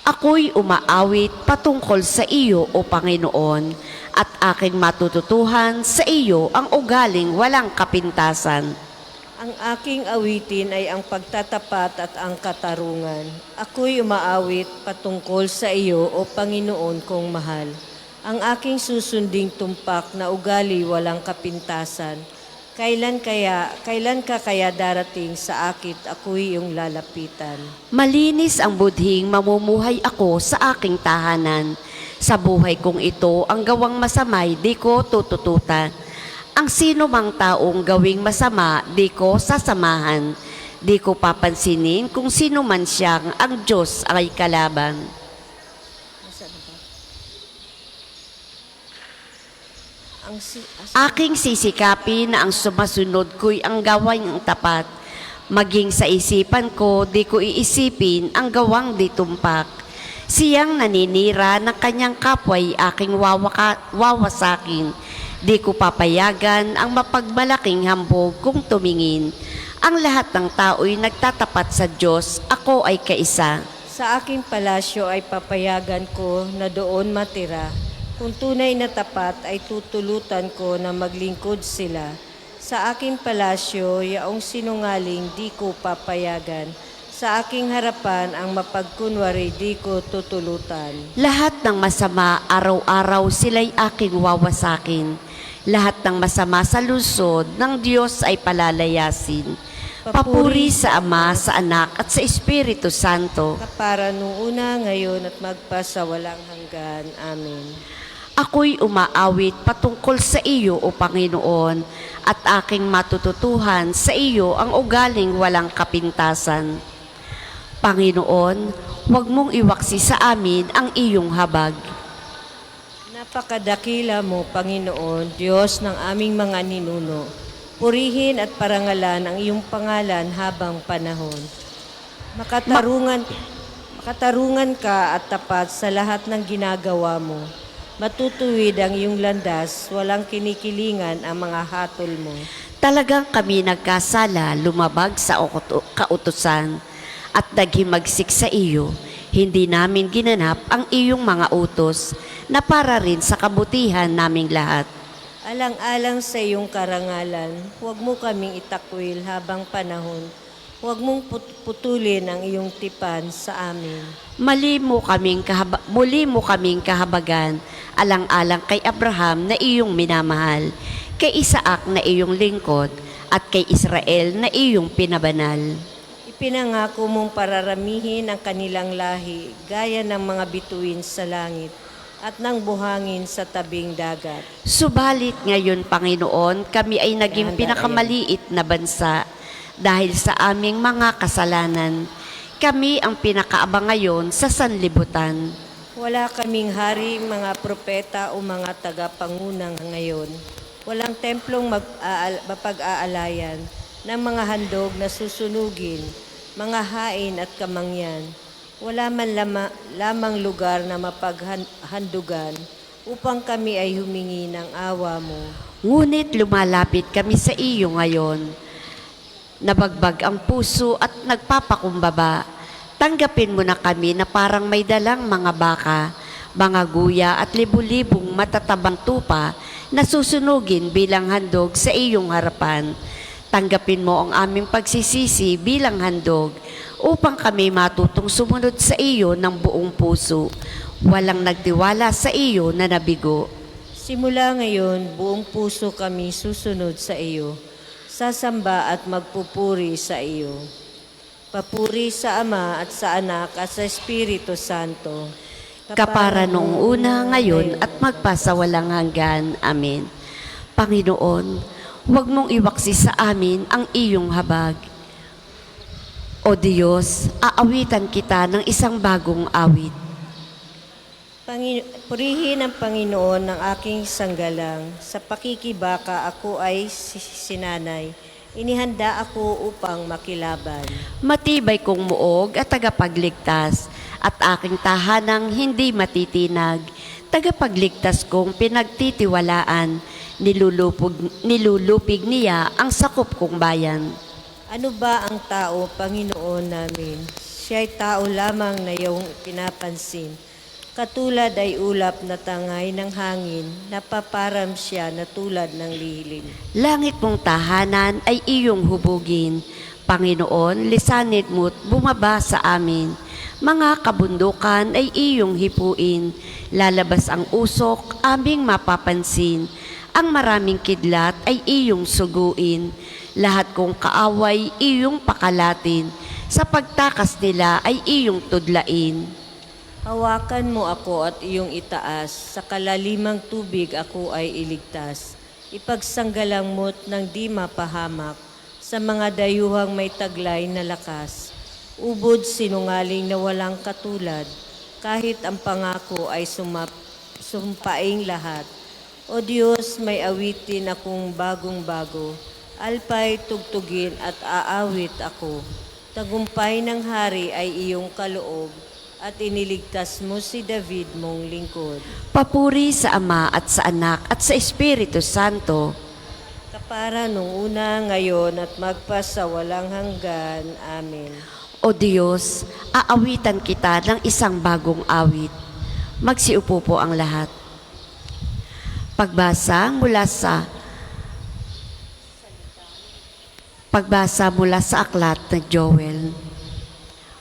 Ako'y umaawit patungkol sa iyo, O Panginoon, at aking matututuhan sa iyo ang ugaling walang kapintasan. Ang aking awitin ay ang pagtatapat at ang katarungan. Ako'y umaawit patungkol sa iyo, O Panginoon kong mahal. Ang aking susunding tumpak na ugali walang kapintasan. Kailan ka kaya darating sa akit ako'y iyong lalapitan? Malinis ang budhing mamumuhay ako sa aking tahanan. Sa buhay kong ito, ang gawang masamay, di ko tutututan. Ang sino mang taong gawing masama, di ko sasamahan. Di ko papansinin kung sino man siyang ang Diyos ay kalaban. Aking sisikapin na ang sumasunod ko'y ang gawang tapat. Maging sa isipan ko, di ko iisipin ang gawang ditumpak. Siyang naninira ng kanyang kapwa'y aking wawasakin. Di ko papayagan ang mapagmalaking hambog kung tumingin. Ang lahat ng tao'y nagtatapat sa Diyos, ako ay kaisa. Sa aking palasyo ay papayagan ko na doon matira. Kung tunay na tapat ay tutulutan ko na maglingkod sila. Sa aking palasyo, yaong sinungaling di ko papayagan. Sa aking harapan ang mapagkunwari di ko tutulutan. Lahat ng masama, araw-araw sila'y aking wawasakin. Lahat ng masama sa lungsod ng Diyos ay palalayasin. Papuri sa Ama, sa Anak at sa Espiritu Santo. Kapara nung una, ngayon at magpasawalang hanggan. Amen. Ako'y umaawit patungkol sa iyo, O Panginoon, at aking matututuhan sa iyo ang ugaling walang kapintasan. Panginoon, huwag mong iwaksi sa amin ang iyong habag. Napakadakila mo, Panginoon, Diyos ng aming mga ninuno. Purihin at parangalan ang iyong pangalan habang panahon. Makatarungan ka at tapat sa lahat ng ginagawa mo. Matutuwid ang iyong landas, walang kinikilingan ang mga hatol mo. Talagang kami nagkasala, lumabag sa kautusan, at naghimagsik sa iyo. Hindi namin ginanap ang iyong mga utos, na para rin sa kabutihan naming lahat. Alang-alang sa iyong karangalan, huwag mo kaming itakwil habang panahon. Huwag mong putulin ang iyong tipan sa amin. Muli mo kaming kahabagan, alang-alang kay Abraham na iyong minamahal, kay Isaac na iyong lingkod, at kay Israel na iyong pinabanal. Ipinangako mong pararamihin ang kanilang lahi, gaya ng mga bituin sa langit, at ng buhangin sa tabing dagat. Subalit ngayon, Panginoon, kami ay naging pinakamaliit na bansa dahil sa aming mga kasalanan. Kami ang pinakaabang ngayon sa sanlibutan. Wala kaming hari, mga propeta o mga tagapangunang ngayon. Walang templong mapag-aalayan ng mga handog na susunugin, mga hain at kamangyan. Wala man lamang lugar na mapaghandugan upang kami ay humingi ng awa mo. Ngunit lumalapit kami sa iyo ngayon. Nabagbag ang puso at nagpapakumbaba. Tanggapin mo na kami na parang may dalang mga baka, mga guya at libu-libong matatabang tupa na susunugin bilang handog sa iyong harapan. Tanggapin mo ang aming pagsisisi bilang handog upang kami matutong sumunod sa iyo ng buong puso. Walang nagtiwala sa iyo na nabigo. Simula ngayon, buong puso kami susunod sa iyo. Sasamba at magpupuri sa iyo. Papuri sa Ama at sa Anak at sa Espiritu Santo. Kapara noong una, ngayon at magpasawalang hanggan. Amen. Panginoon, huwag mong iwaksi sa amin ang iyong habag. O Diyos, aawitan kita ng isang bagong awit. Purihin ang Panginoon ng aking sanggalang. Sa pakikibaka ako ay sinanay. Inihanda ako upang makilaban. Matibay kong muog at tagapagligtas, at aking tahanang hindi matitinag. Tagapagligtas kong pinagtitiwalaan, nilulupig niya ang sakop kong bayan. Ano ba ang tao, Panginoon namin? Siya'y tao lamang na iyong pinapansin. Katulad ay ulap na tangay ng hangin, napaparam siya na tulad ng lilim. Langit mong tahanan ay iyong hubugin. Panginoon, lisanit mo't bumaba sa amin. Mga kabundukan ay iyong hipuin. Lalabas ang usok, aming mapapansin. Ang maraming kidlat ay iyong suguin. Lahat kong kaaway iyong pakalatin. Sa pagtakas nila ay iyong tudlain. Hawakan mo ako at iyong itaas, sa kalalimang tubig ako ay iligtas. Ipagsanggalang mo't ng di mapahamak, sa mga dayuhang may taglay na lakas. Ubod sinungaling na walang katulad, kahit ang pangako ay sumpaing lahat. O Diyos, may awitin akong bagong-bago, alpay tugtugin at aawit ako. Tagumpay ng hari ay iyong kaloob, at iniligtas mo si David mong lingkod. Papuri sa Ama at sa Anak at sa Espiritu Santo. Kapara nung una, ngayon at magpasawalang hanggan. Amen. O Diyos, aawitan kita ng isang bagong awit. Magsiupo po ang lahat. Pagbasa mula sa aklat ng Joel.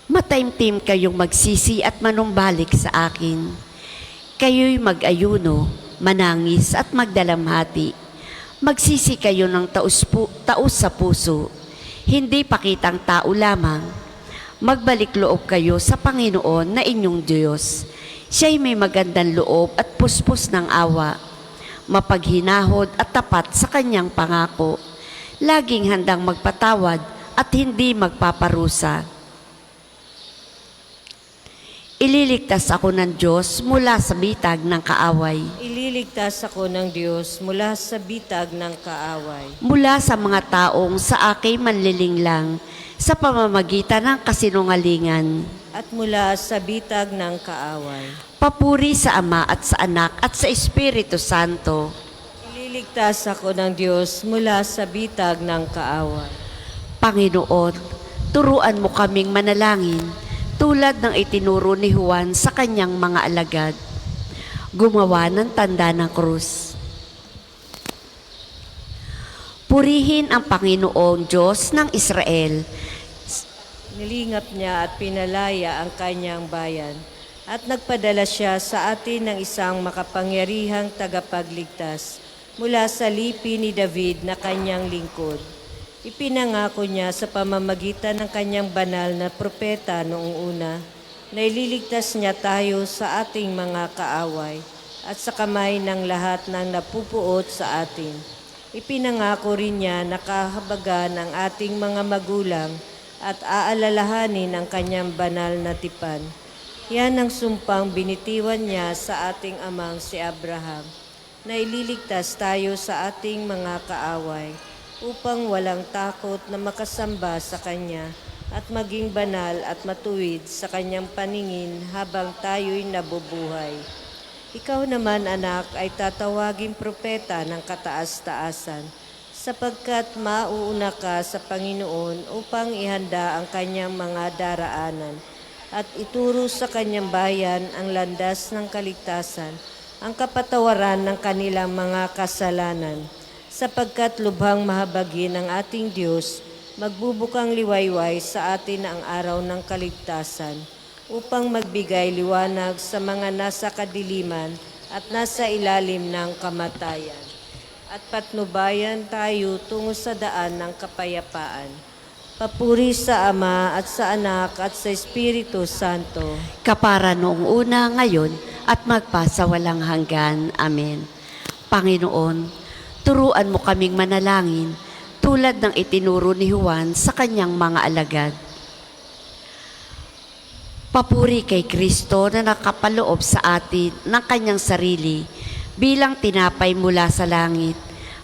Mataimtim kayong magsisi at manumbalik sa akin. Kayo'y mag-ayuno, manangis at magdalamhati. Magsisi kayo ng taos sa puso, hindi pakitang tao lamang. Magbalik loob kayo sa Panginoon na inyong Diyos. Siya'y may magandang loob at puspos ng awa, mapaghinahod at tapat sa kanyang pangako. Laging handang magpatawad at hindi magpaparusa. Ililigtas ako ng Diyos mula sa bitag ng kaaway. Ililigtas ako ng Diyos mula sa bitag ng kaaway. Mula sa mga taong sa akin manlilinglang sa pamamagitan ng kasinungalingan. At mula sa bitag ng kaaway. Papuri sa Ama at sa Anak at sa Espiritu Santo. Ililigtas ako ng Diyos mula sa bitag ng kaaway. Panginoon, turuan mo kaming manalangin tulad ng itinuro ni Juan sa kanyang mga alagad. Gumawa ng tanda ng krus. Purihin ang Panginoong Diyos ng Israel. Nilingap niya at pinalaya ang kanyang bayan, at nagpadala siya sa atin ng isang makapangyarihang tagapagligtas mula sa lipi ni David na kanyang lingkod. Ipinangako niya sa pamamagitan ng kanyang banal na propeta noong una na ililigtas niya tayo sa ating mga kaaway at sa kamay ng lahat ng napupuot sa atin. Ipinangako rin niya na kahabagan ng ating mga magulang at aalalahanin ang kanyang banal na tipan. Yan ang sumpang binitiwan niya sa ating amang si Abraham, na ililigtas tayo sa ating mga kaaway, upang walang takot na makasamba sa Kanya at maging banal at matuwid sa Kanyang paningin habang tayo'y nabubuhay. Ikaw naman, anak, ay tatawaging propeta ng kataas-taasan, sapagkat mauuna ka sa Panginoon upang ihanda ang Kanyang mga daraanan at ituro sa Kanyang bayan ang landas ng kaligtasan, ang kapatawaran ng kanilang mga kasalanan. Sapagkat lubhang mahabagin ng ating Diyos, magbubukang liwayway sa atin ang araw ng kaligtasan, upang magbigay liwanag sa mga nasa kadiliman at nasa ilalim ng kamatayan. At patnubayan tayo tungo sa daan ng kapayapaan. Papuri sa Ama at sa Anak at sa Espiritu Santo. Kapara noong una, ngayon, at magpasawalang hanggan. Amen. Panginoon, turuan mo kaming manalangin tulad ng itinuro ni Juan sa kanyang mga alagad. Papuri kay Kristo na nakapaloob sa atin ng kanyang sarili bilang tinapay mula sa langit.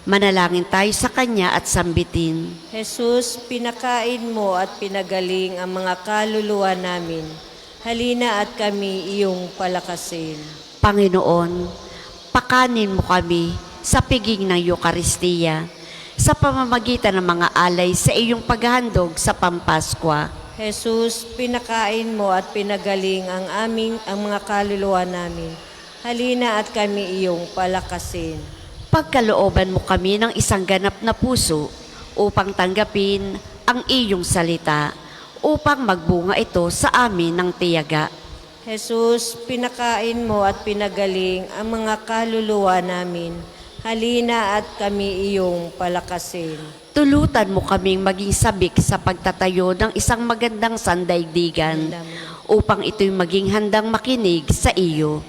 Manalangin tayo sa kanya at sambitin. Jesus, pinakain mo at pinagaling ang mga kaluluwa namin. Halina at kami iyong palakasin. Panginoon, pakanin mo kami sa piging ng Eukaristiya sa pamamagitan ng mga alay sa iyong paghahandog sa Pampaskwa. Jesus, pinakain mo at pinagaling ang mga kaluluwa namin. Halina at kami iyong palakasin. Pagkalooban mo kami ng isang ganap na puso upang tanggapin ang iyong salita, upang magbunga ito sa amin ng tiyaga. Jesus, pinakain mo at pinagaling ang mga kaluluwa namin. halina at kami iyong palakasin. Tulutan mo kaming maging sabik sa pagtatayo ng isang magandang sandaigdigan upang ito'y maging handang makinig sa iyo.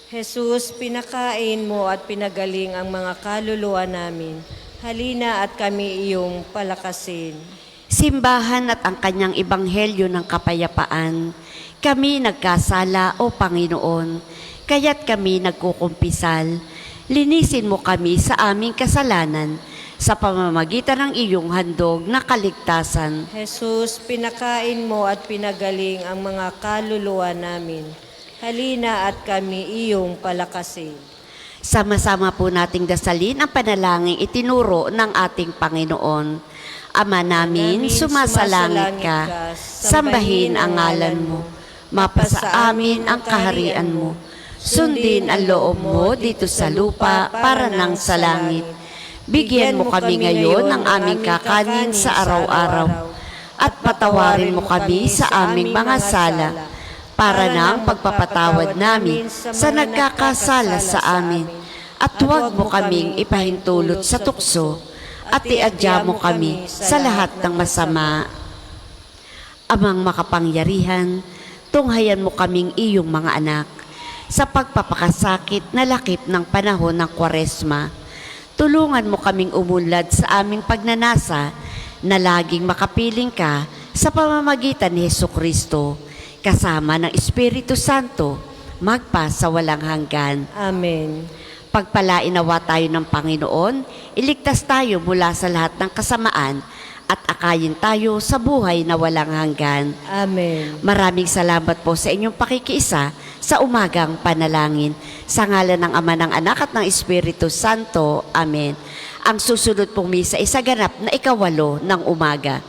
Jesus, pinakain mo at pinagaling ang mga kaluluwa namin. Halina at kami iyong palakasin. Simbahan at ang kanyang ebanghelyo ng kapayapaan, kami nagkasala o Panginoon, kaya't kami nagkukumpisal. Linisin mo kami sa aming kasalanan sa pamamagitan ng iyong handog na kaligtasan. Jesus, pinakain mo at pinagaling ang mga kaluluwa namin. Halina at kami iyong palakasin. Sama-sama po nating dasalin ang panalangin itinuro ng ating Panginoon. Ama namin, sumasalangit ka, sambahin ang ngalan mo, mapasa amin ang kaharian mo. Sundin ang loob mo dito sa lupa para nang sa langit. Bigyan mo kami ngayon ng aming kakanin sa araw-araw at patawarin mo kami sa aming mga sala para nang pagpapatawad namin sa nagkakasala sa amin. At huwag mo kaming ipahintulot sa tukso at iadya mo kami sa lahat ng masama. Amang makapangyarihan, tunghayan mo kaming iyong mga anak sa pagpapakasakit na lakip ng panahon ng Kwaresma. Tulungan mo kaming umunlad sa aming pagnanasa na laging makapiling ka sa pamamagitan ni Hesukristo, kasama ng Espiritu Santo, magpa sa walang hanggan. Amen. Pagpalain nawa tayo ng Panginoon, iligtas tayo mula sa lahat ng kasamaan at akayin tayo sa buhay na walang hanggan. Amen. Maraming salamat po sa inyong pakikiisa sa umagang panalangin. Sa ngalan ng Ama, ng Anak at ng Espiritu Santo. Amen. Ang susunod pong misa ay sa ganap na 8 ng umaga.